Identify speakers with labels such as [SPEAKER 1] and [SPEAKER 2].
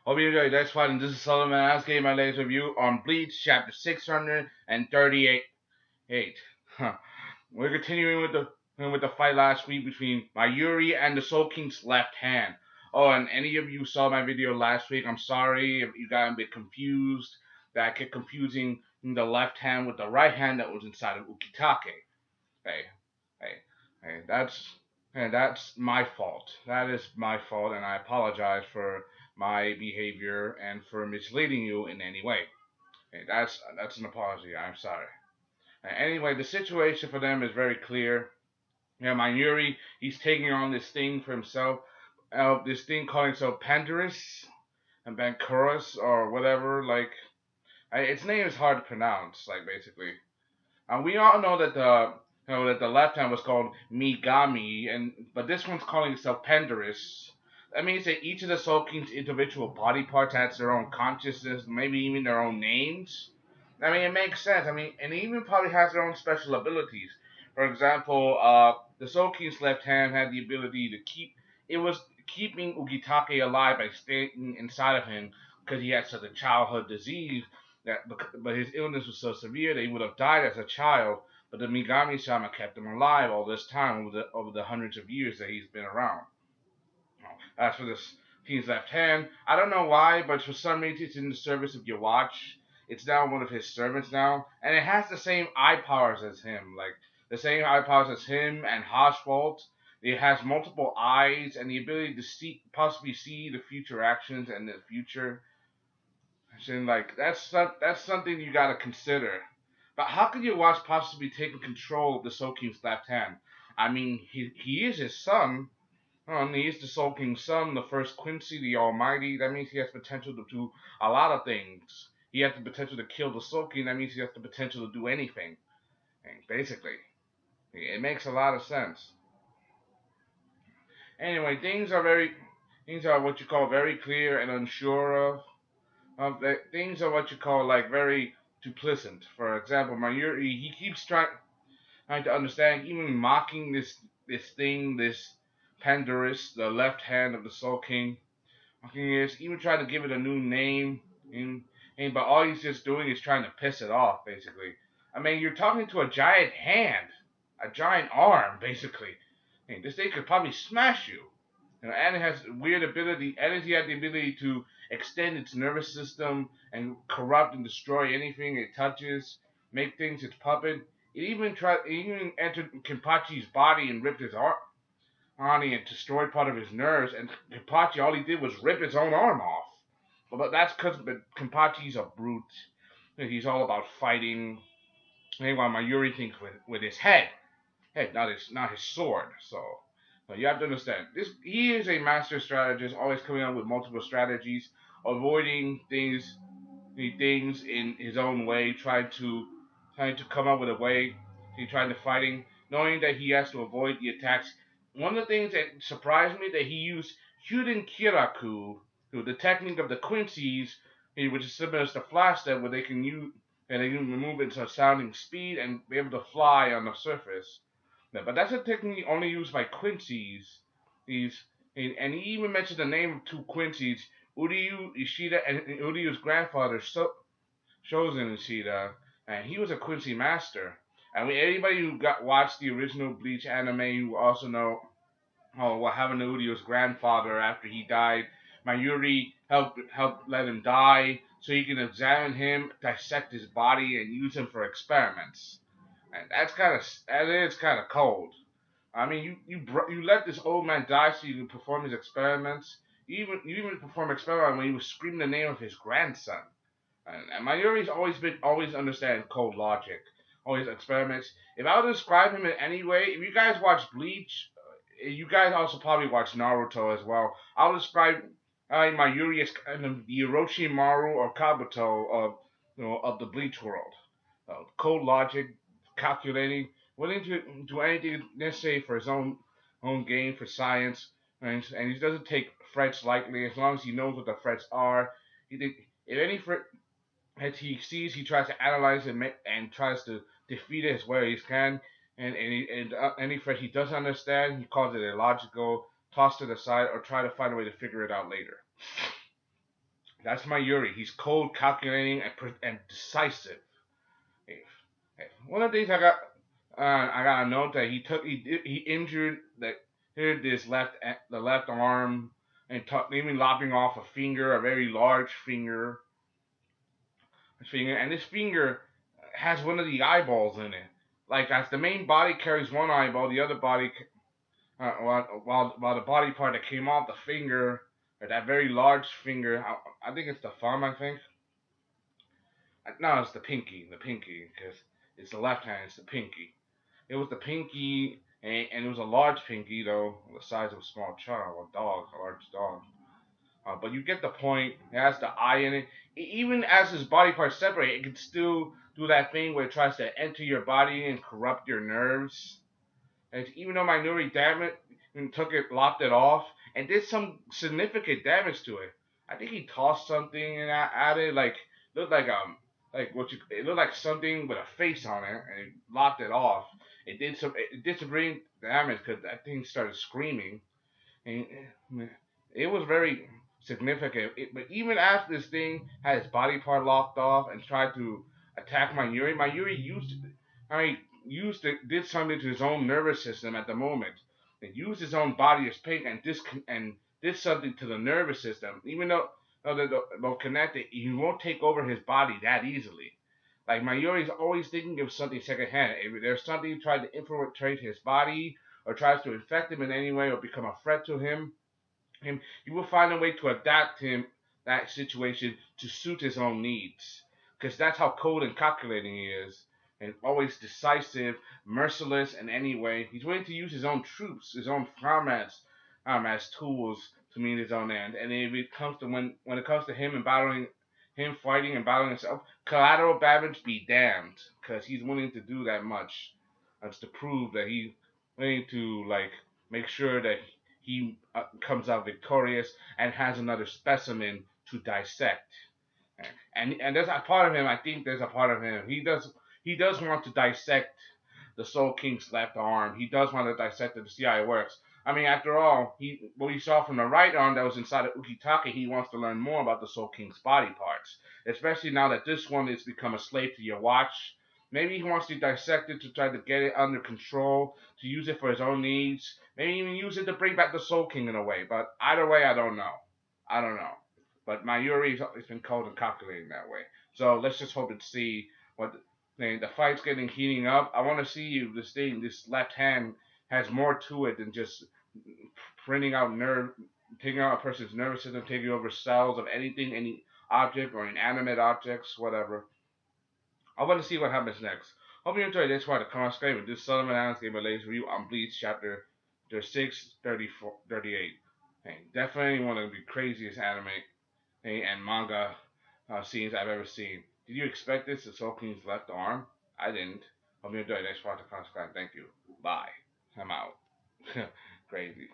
[SPEAKER 1] Hope you enjoyed this one. This is Solomon asking my latest review on Bleach, chapter 638. Huh. We're continuing with the fight last week between Mayuri and the Soul King's left hand. Oh, and any of you saw my video last week, I'm sorry if you got a bit confused. That I kept confusing the left hand with the right hand that was inside of Ukitake. Hey, hey, hey, that's my fault. That is my fault, and I apologize for my behavior and for misleading you in any way. Hey, that's an apology. I'm sorry. Anyway, the situation for them is very clear. Yeah, Mayuri, he's taking on this thing for himself. This thing calling himself Pandarus and Bankuras or whatever. Like, its name is hard to pronounce. Like, basically. We all know that the left hand was called Migami, but this one's calling itself Pandarus. That means that each of the Soul King's individual body parts has their own consciousness, maybe even their own names. I mean, it makes sense. I mean, and it even probably has their own special abilities. For example, the Soul King's left hand had the ability to it was keeping Ugitake alive by staying inside of him because he had such a childhood disease but his illness was so severe that he would have died as a child. But the Migami Sama kept him alive all this time over the hundreds of years that he's been around. As for this King's left hand, I don't know why, but for some reason it's in the service of your watch. It's now one of his servants now, and it has the same eye powers as him, like the same eye powers as him and Hoshwalt. It has multiple eyes and the ability to possibly see the future actions and the future. And like that's something you gotta consider. But how could your watch possibly taking control of the Soul King's left hand? I mean, he is his son. He is the Soul King's son, the first Quincy, the Almighty. That means he has potential to do a lot of things. He has the potential to kill the Soul King. That means he has the potential to do anything. And basically, it makes a lot of sense. Anyway, things are what you call very clear and unsure of. Things are what you call like very duplicit. For example, Mayuri, he keeps trying to understand, even mocking this Pandarus, the left hand of the Soul King. Mocking this, even trying to give it a new name, but all he's just doing is trying to piss it off, basically. I mean, you're talking to a giant hand, a giant arm, basically. This thing could probably smash you. And it has weird ability. Energy has the ability to extend its nervous system and corrupt and destroy anything it touches, make things its puppet. It even entered Kenpachi's body and ripped his arm and destroyed part of his nerves. And Kenpachi, all he did was rip his own arm off. But that's because Kenpachi's a brute. He's all about fighting. While Mayuri thinks with his head, not his sword. So you have to understand this. He is a master strategist, always coming up with multiple strategies, avoiding things in his own way, trying to come up with a way. He's trying to fighting, knowing that he has to avoid the attacks. One of the things that surprised me that he used Hyuden Kiraku, the technique of the Quincy's, which is similar to Flash Step, where they can move into sounding speed and be able to fly on the surface. But that's a technique only used by Quincy's. And he even mentioned the name of two Quincy's, Uryu Ishida and Uryu's grandfather, Shozen Ishida, and he was a Quincy master. And anybody who watched the original Bleach anime, who also know what happened to Uryu's grandfather after he died. Mayuri helped let him die so he can examine him, dissect his body, and use him for experiments. And that is kind of cold. I mean, you let this old man die so you can perform his experiments. You even perform experiments when he was screaming the name of his grandson. And Mayuri's always understand cold logic, always experiments. If I would describe him in any way, if you guys watch Bleach, you guys also probably watch Naruto as well. I'll describe Mayuri as kind of the Orochimaru or Kabuto of the Bleach world. Cold logic, calculating, willing to do anything necessary for his own gain, for science, and he doesn't take threats lightly as long as he knows what the threats are. If any threat that he sees, he tries to analyze it and tries to defeat it as well as he can. And any threat he doesn't understand, he calls it illogical, toss it aside, or try to find a way to figure it out later. That's my Yuri. He's cold, calculating, and decisive. Hey, one of the things I got a note that he injured the left arm and even lopping off a finger, a very large finger, and this finger has one of the eyeballs in it. Like as the main body carries one eyeball, the other body, while the body part that came off the finger, or that very large finger, I think it's the thumb. I think no, it's the pinky, because it's the left hand. It's the pinky. It was the pinky, and it was a large pinky though, the size of a small child, a large dog. But you get the point. It has the eye in it. Even as his body parts separate, it can still do that thing where it tries to enter your body and corrupt your nerves. And even though Minori damage and lopped it off, and did some significant damage to it. I think he tossed something at it, like looked it looked like something with a face on it, and it lopped it off. It did some brain damage because that thing started screaming, and it was very significant. But even after this thing had its body part locked off and tried to attack my Yuri did something to his own nervous system at the moment. It used his own body as paint and did something to the nervous system. Even though they're both connected, he won't take over his body that easily. Like Mayuri's always thinking of something secondhand. If there's something trying to infiltrate his body or tries to infect him in any way or become a threat to him, he will find a way to adapt him that situation to suit his own needs. Because that's how cold and calculating he is, and always decisive, merciless in any way. He's willing to use his own troops, his own comrades, as tools to meet his own end. And if it comes to when it comes to him fighting and battling himself, collateral damage be damned, because he's willing to do that much, as to prove that he's willing to make sure that he comes out victorious and has another specimen to dissect. And there's a part of him. I think there's a part of him. He does want to dissect the Soul King's left arm. He does want to dissect it to see how it works. I mean, after all, what we saw from the right arm that was inside of Ukitake, he wants to learn more about the Soul King's body parts. Especially now that this one has become a slave to your watch. Maybe he wants to dissect it to try to get it under control, to use it for his own needs. Maybe even use it to bring back the Soul King in a way. But either way, I don't know. I don't know. But Mayuri's been cold and calculating that way. So let's just hope and see what the fight's getting heating up. I want to see if this left hand has more to it than just printing out taking out a person's nervous system, taking over cells of anything, any object or inanimate objects, whatever. I want to see what happens next. Hope you enjoyed this part of Comdey with this Solomon Adams gave a latest review on Bleach chapter 6, 34, 38. Hey, definitely one of the craziest anime and manga scenes I've ever seen. Did you expect this? The Soul King's left arm? I didn't. Hope you enjoyed this part of Comdey. Thank you. Bye. I'm out. Crazy.